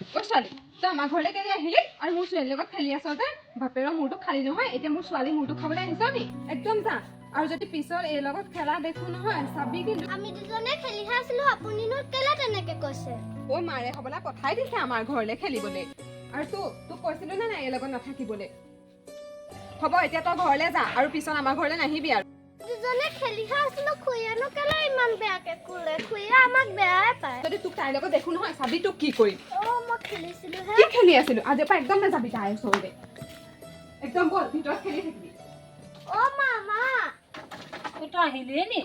ও ছোৱালী তই আমাৰ ঘৰলৈ কেলে আহিলি আৰু মোৰ ছোৱালীৰ লগত খেলি আছ যে বাপেৰৰ মূৰটো খালি নহয় এতিয়া মোৰ ছোৱালী মূৰটো খাবলৈ আহিছ নি একদম যা আৰু যদি পিছত এই লগত খেলা দেখো নহয় চাবি কিন্তু আমি দুজনে খেলিহে আছিলো আপুনিনো কেলে তেনেকে কৈছে ঐ মাৰে হবলা পঠাই দিছে আমাৰ ঘৰলৈ খেলিবলৈ আৰু তোক কৈছিলো নে নাই এই লগত নাথাকিবলৈ হ'ব এতিয়া তই ঘৰলৈ যা আৰু পিছত আমাৰ ঘৰলৈ নাহিবি আৰু দুজনে খেলিহে আছিলো খুৰীয়েনো কেলে ইমান বেয়াকে ক'লে খুৰীয়ে আমাক বেয়াই পায় যদি তোক তাইৰ লগত দেখো নহয় চাবি তোক কি কৰিম মই খেলিছিলোহে কি খেলি আছিলো আজিৰ পৰা একদম নাযাবি তাইৰ ওচৰলৈ একদম বল ভিতৰত খেলি থাকিবি মামা তই আহিলিয়ে নি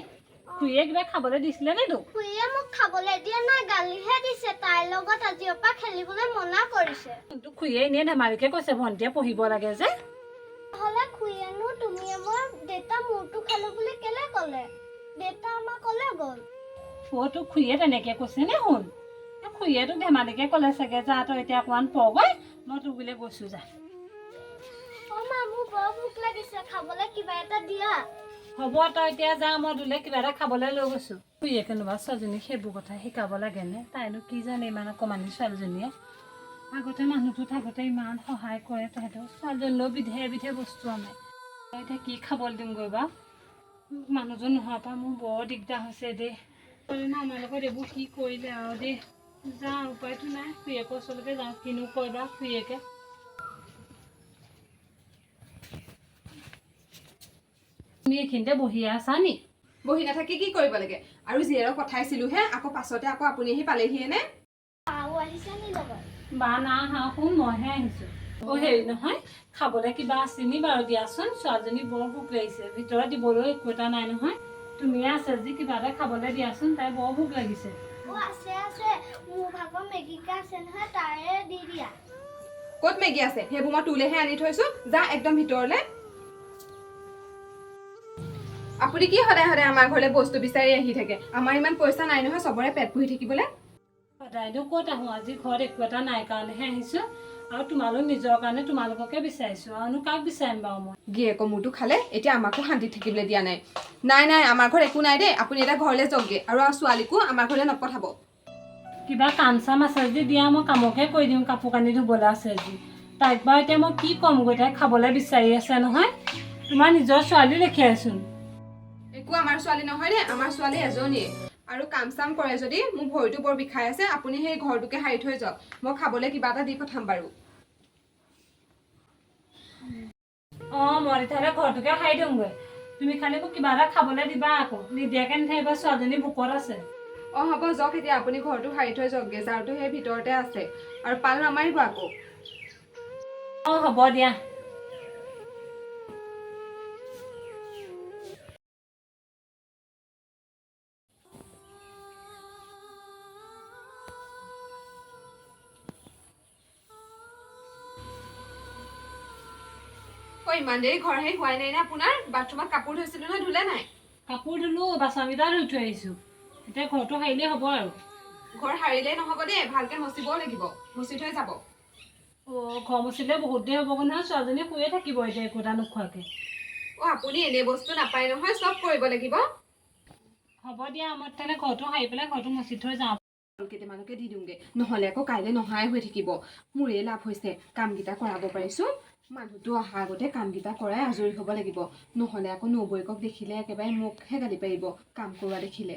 খুৰীয়ে কিবা খাবলৈ দিছিলে নে তোক খুৰীয়ে মোক খাবলৈ দিয়া নাই গালিহে দিছে তাইৰ লগত আজিৰ পৰা খেলিবলৈ মনা কৰিছে তোক খুৰীয়ে এনেই ধেমালিকে কৈছে ভণ্টিয়ে পঢ়িব লাগে যে নহ'লে খুৰীয়েনো তুমি মই দেউতা মূৰটো খালো বুলি কেলে ক'লে দেউতা আমাক ক'লে গ'ল তোক খুৰীয়ে তেনেকে কৈছে নে শুন খুৰীয়ে তোক ধেমালিকে ক'লে চাগে যা তই এতিয়া অকণমান পগৈ মই তোক বোলে গৈছো যা মা মোৰ বৰ ভোক লাগিছে খাবলৈ কিবা এটা দিয়া হ'ব তই এতিয়া যা মই তোলে কিবা এটা খাবলৈ লৈ গৈছো খুৰীয়ে কোনোবা ছোৱালীজনীক সেইবোৰ কথা শিকাব লাগেনে তাইনো কি জানে ইমান অকণমানি ছোৱালীজনীয়ে আগতে মানুহটো থাকোঁতে ইমান সহায় কৰে তেহেঁতক ছোৱালীজনীলৈও বিধে বস্তু আনে এতিয়া কি খাবলৈ দিমগৈ বা মানুহজন নোহোৱাৰ পৰা মোৰ বৰ দিগদাৰ হৈছে দেই আমাৰ লগত এইবোৰ কি কৰিলে আৰু দেই যাওঁ উপায়তো নাই খুৰীয়েকৰ ওচৰলৈকে যাওঁ কিনো কয় বা খুৰীয়েকে তুমি এইখিনিতে বহি আছা নি বহি নাথাকি কি কৰিব লাগে আৰু জীয়েৰক পঠাইছিলোহে আকৌ পাছতে আকৌ আপুনি আহি পালেহিয়ে নে পাও আহিছে নি লগত বা না হা শুন মইহে আহিছোঁ হেৰি নহয় খাবলৈ কিবা আছে নি বাৰু দিয়াচোন ছোৱালীজনী বৰ ভোক লাগিছে ভিতৰত দিবলৈ একো এটা নাই নহয় তুমিয়ে আছে যদি কিবা এটা খাবলৈ দিয়াচোন তাই বৰ ভোক লাগিছে আছে মোৰ ভাগৰ মেগিকা আছে নহয় তাৰে দি দিয়া ক'ত মেগী আছে সেইবোৰ মই তোলেহে আনি থৈছো যা একদম ভিতৰলৈ আপুনি কি সদায় সদায় আমাৰ ঘৰলৈ বস্তু বিচাৰি আহি থাকে আমাৰ ইমান পইচা নাই নহয় চবৰে পেট পুহি থাকিবলৈ সদায়নো ক'ত আহোঁ আজি ঘৰত একো এটা নাই কাৰণেহে আহিছোঁ আৰু তোমালোক নিজৰ কাৰণে তোমালোককে বিচাৰিছোঁ আৰুনো কাক বিচাৰিম বাৰু মই গিয়েকৰ মূৰটো খালে এতিয়া আমাকো শান্তিত থাকিবলৈ দিয়া নাই নাই আমাৰ ঘৰত একো নাই দেই আপুনি এটা ঘৰলৈ যাওকগৈ আৰু ছোৱালীকো আমাৰ ঘৰলৈ নপঠাব কিবা কাম চাম আছে যদি দিয়া মই কামকে কৰি দিম কাপোৰ কানি ধুবলৈ আছে যদি তাইক বাৰু এতিয়া মই কি ক'মগৈ তাইক খাবলৈ বিচাৰি আছে নহয় তোমাৰ নিজৰ ছোৱালী দেখিয়াইচোন একো আমাৰ ছোৱালী নহয় দেই আমাৰ ছোৱালী এজনীয়ে আৰু কাম চাম কৰে যদি মোৰ ভৰিটো বৰ বিষাই আছে আপুনি সেই ঘৰটোকে সাৰি থৈ যাওক মই খাবলৈ কিবা এটা দি পঠাম বাৰু মই তেতিয়াহ'লে ঘৰটোকে সাৰি দিওঁগৈ তুমি খালি মোক কিবা এটা খাবলৈ দিবা আকৌ নিদিয়াকৈ নাথাকিবা ছোৱালীজনী ভোকত আছে হ'ব যাওক এতিয়া আপুনি ঘৰটো সাৰি থৈ যাওকগৈ জাৰটো সেই ভিতৰতে আছে আৰু পাল নামাৰিব আকৌ হ'ব দিয়া ইমান দেৰি ঘৰ হেৰি হোৱাই নাই নে আপোনাৰ বাথৰুমত কাপোৰ ধুইছিলো নহয় ধুলে নাই কাপোৰ ধুলো বাচনকেইটা ধুই থৈ আহিছোঁ এতিয়া ঘৰটো সাৰিলেই হ'ব আৰু ঘৰ সাৰিলেই নহ'ব দেই ভালকৈ মচিবও লাগিব মচি থৈ যাব ঘৰ মচিলে বহুত দেৰি হ'বগৈ নহয় ছোৱালীজনী শুয়ে থাকিব এতিয়া একো এটা নোখোৱাকৈ আপুনি এনে বস্তু নাপায় নহয় চব কৰিব লাগিব হ'ব দিয়া মই তেনে ঘৰটো সাৰি পেলাই ঘৰটো মচি থৈ যাওঁ কেইটামানকে দি দিওঁগে নহ'লে আকৌ কাইলৈ নহাই হৈ থাকিব মোৰে লাভ হৈছে কামকেইটা কৰাব পাৰিছোঁ মানুহটো অহাৰ আগতে কামকেইটা কৰাই আজৰি হ'ব লাগিব নহ'লে আকৌ নবৌয়েকক দেখিলে একেবাৰে মুখহে গালি পাৰিব কাম কৰোৱা দেখিলে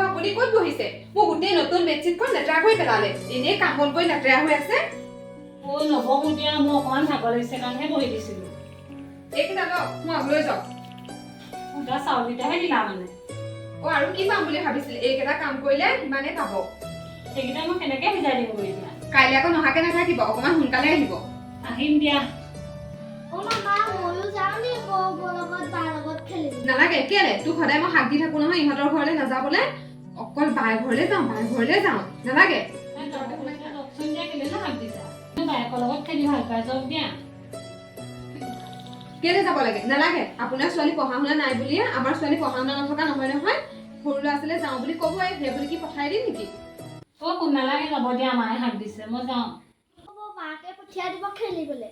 আপুনি ক'ত বহিছে মোৰ গোটেই নতুন বেডশ্বীটখন লেতেৰা কৰি পেলালে এনেই কাম বন কৰি লেতেৰা হৈ আছে নবহো দিয়া মই অকণমান ভাগৰ লাগিছে কাৰণেহে বহি দিছিলোঁ এইকেইটা লওক মই আগলৈ যাওক সুদা চাউলকেইটাহে দিলা মানে আৰু কি পাম বুলি ভাবিছিলে এইকেইটা কাম কৰিলে ইমানেই পাব সেইকেইটা মই কেনেকৈ সিজাই দিম কৰি দিয়া কাইলৈ আকৌ নহাকে নাথাকিব অকণমান সোনকালে আহিব আহিম দিয়া মামা ময়ো যাওঁ নি বৌ লগত বাৰ লগত খেলিম নালাগে কেলে তোক সদায় মই শাক দি থাকো নহয় ইহঁতৰ ঘৰলৈ নাযাবলৈ অকল বাৰ ঘৰলৈ যাওঁ নালাগে কেলে যাব লাগে নালাগে আপোনাৰ ছোৱালী পঢ়া শুনা নাই বুলিয়ে আমাৰ ছোৱালী পঢ়া শুনা নথকা নহয় নহয় সৰু ল'ৰা ছোৱালীয়ে যাওঁ বুলি ক'ব সেই বুলি কি পঠাই দিম নেকি নালাগে যাব দিয়া মায়ে শাক দিছে মই যাওঁ হ'ব মাকে পঠিয়াই দিব খেলিবলৈ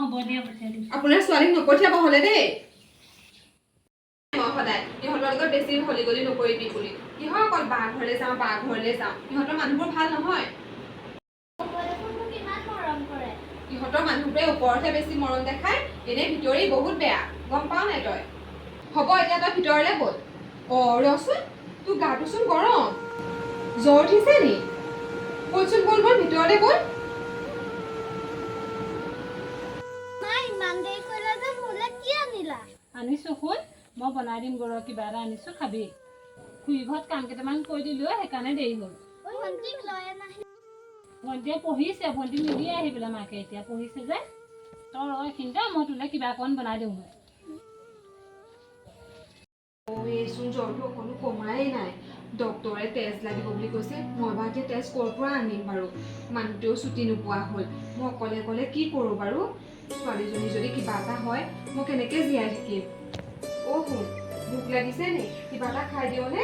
হ'ব দিয়া পঠিয়াই দিম আপোনাৰ ছোৱালীক নপঠিয়াব হ'লে দেই সদায় ইহঁতৰ লগত বেছি হলি গলি নকৰিবি বুলি কিহৰ অকল বা ঘৰলৈ যাওঁ ইহঁতৰ মানুহবোৰ ভাল নহয় ইহঁতৰ মানুহবোৰে ওপৰতহে বেছি মৰম দেখায় এনেই ভিতৰি বহুত বেয়া গম পাও নাই তই হ'ব এতিয়া তই ভিতৰলৈ বল ৰচোন তোৰ গাটোচোন গৰম জ্বৰ উঠিছে নি বলচোন বল ভিতৰলৈ বল ইমান দেৰি কৰিলে যে মোলে কি আনিলা আনিছো শুন মই বনাই দিম গৰ কিবা এটা আনিছো খাবি খুৰী ঘৰত কাম কেইটামান কৰি দিলো সেইকাৰণে দেৰি হ'ল ভণ্টিক লৈ নাহি ভণ্টিয়ে পঢ়িছে ভণ্টি নিদিয়ে আহি পেলাই মাকে এতিয়া পঢ়িছে যে তই এইখিনিতে মই তোলে কিবা অকণ বনাই দিওঁ এইচোন জ্বৰটো অকণো কমাই নাই ডক্তৰে তেজ লাগিব বুলি কৈছে মই বাৰু এতিয়া তেজ ক'ৰ পৰা আনিম বাৰু মানুহটোৱেও ছুটি নোপোৱা হ'ল মই অকলে অকলে কি কৰোঁ বাৰু ছোৱালীজনী যদি কিবা এটা হয় মই কেনেকৈ জীয়াই থাকিম শুন ভোক লাগিছে নি কিবা এটা খাই দিওঁনে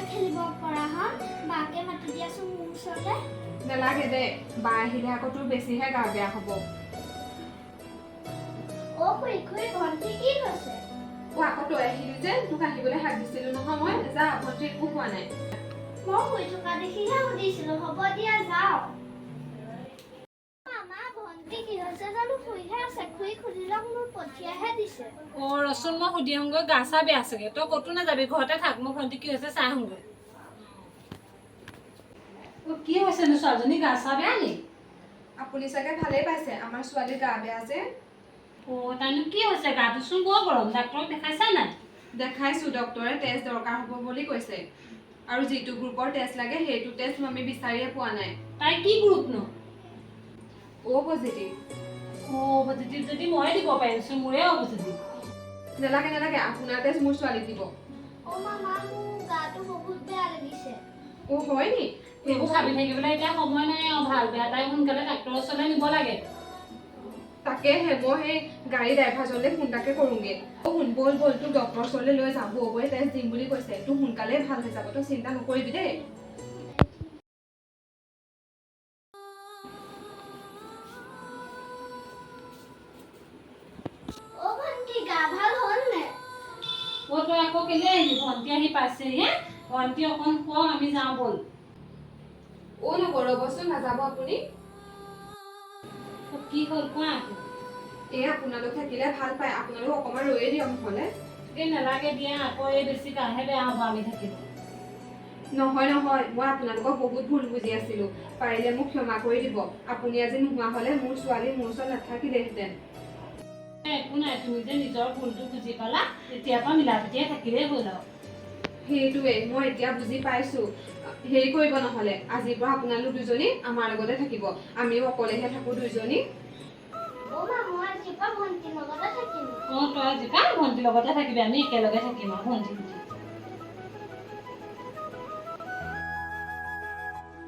খেলিব পৰা হম বাকে মাতি দিয়াচোন মোৰ ওচৰলে নালাগে দে বা আহিলে আকৌ তোৰ বেছিহে গা বেয়া হ'ব খুৰী ভণ্টি কি কৈছে আকৌ তই আহিলি যে তোক আহিবলৈ হাক দিছিলো নহয় মই যা ভণ্টি একো হোৱা নাই মই শুই থকা দেখিহে সুধিছিলো হ'ব দিয়া যাওঁ মামা ভণ্টি কি হৈছে জানো শুইহে আছে খুৰী খুলি লওক মোৰ পঠিয়াহে দিছে ৰচোন মই সুধি আহোঁগৈ গা চা বেয়া চাগে তই ক'তো নাযাবি ঘৰতে থাক মই ভণ্টি কি হৈছে চাই আহোঁগৈ কি হৈছেনো ছোৱালীজনী গা চা বেয়া নি আপুনি চাগে ভালেই পাইছে আমাৰ ছোৱালীৰ গা বেয়া যে তাইনো কি হৈছে গাটোচোন বৰ গৰম ডাক্তৰক দেখাইছা নাই দেখাইছো ডক্তৰে তেজ দৰকাৰ হ'ব বুলি কৈছে আৰু যিটো গ্ৰুপৰ টেষ্ট লাগে সেইটো টেষ্ট আমি বিচাৰিয়ে পোৱা নাই তাই কি গ্ৰুপ নো পজিটিভ পজিটিভ যদি মই দিব পাৰিছো মোৰে পজিটিভ নালাগে আপোনাৰ টেষ্ট মোৰ ছোৱালীক দিব মামা মোৰ গাটো বহুত বেয়া লাগিছে হয় নি এইবোৰ ভাবি থাকিবলৈ এতিয়া সময় নাই ভাল বেয়া তাই সোনকালে ডাক্তৰৰ ওচৰলৈ নিব লাগে তাকেহে মই সেই গাড়ী ড্ৰাইভাৰজনলৈ ফোন এটাকে কৰোঁগে শুন বল তোক ডক্তৰৰ ওচৰলৈ লৈ যাওঁ বৌৱে টেষ্ট দিম বুলি কৈছে তোৰ সোনকালে ভাল হৈ যাব তই চিন্তা নকৰিবি দেই ভণ্টি গা ভাল হ'ল নে তই আকৌ কেলে আহিলি ভণ্টি আহি পাইছেহি ভণ্টি অকণ খুৱাও আমি যাওঁ ব'ল নকৰবচোন নাযাব আপুনি কি হ'ল কোৱা আপোনালোক থাকিলে ভাল পায় আপোনালোক অকণমান ৰৈয়ে দিয়ক নহ'লে নালাগে দিয়া আকৌ বেছি গাহে বেয়া হ'ব আমি থাকিব নহয় মই আপোনালোকক বহুত ভুল বুজি আছিলো পাৰিলে মোক ক্ষমা কৰি দিব আপুনি আজি নোহোৱা হ'লে মোৰ ছোৱালী মোৰ ওচৰত নাথাকিলেহেঁতেন একো নাই তুমি যে নিজৰ ভুলটো বুজি পালা তেতিয়াৰ পৰা মিলা প্ৰীতিয়ে থাকিলেই হ'ল আৰু সেইটোৱে মই এতিয়া বুজি পাইছো হেৰি কৰিব নহ'লে আজিৰ পৰা আপোনালোক দুজনী আমাৰ লগতে থাকিব আমিও অকলেহে থাকো দুইজনী মই আজিৰ পৰা ভণ্টিৰ লগতে থাকিম তই আজিৰ পৰা ভণ্টিৰ লগতে থাকিবি আমি একেলগে থাকিম আৰু ভণ্টি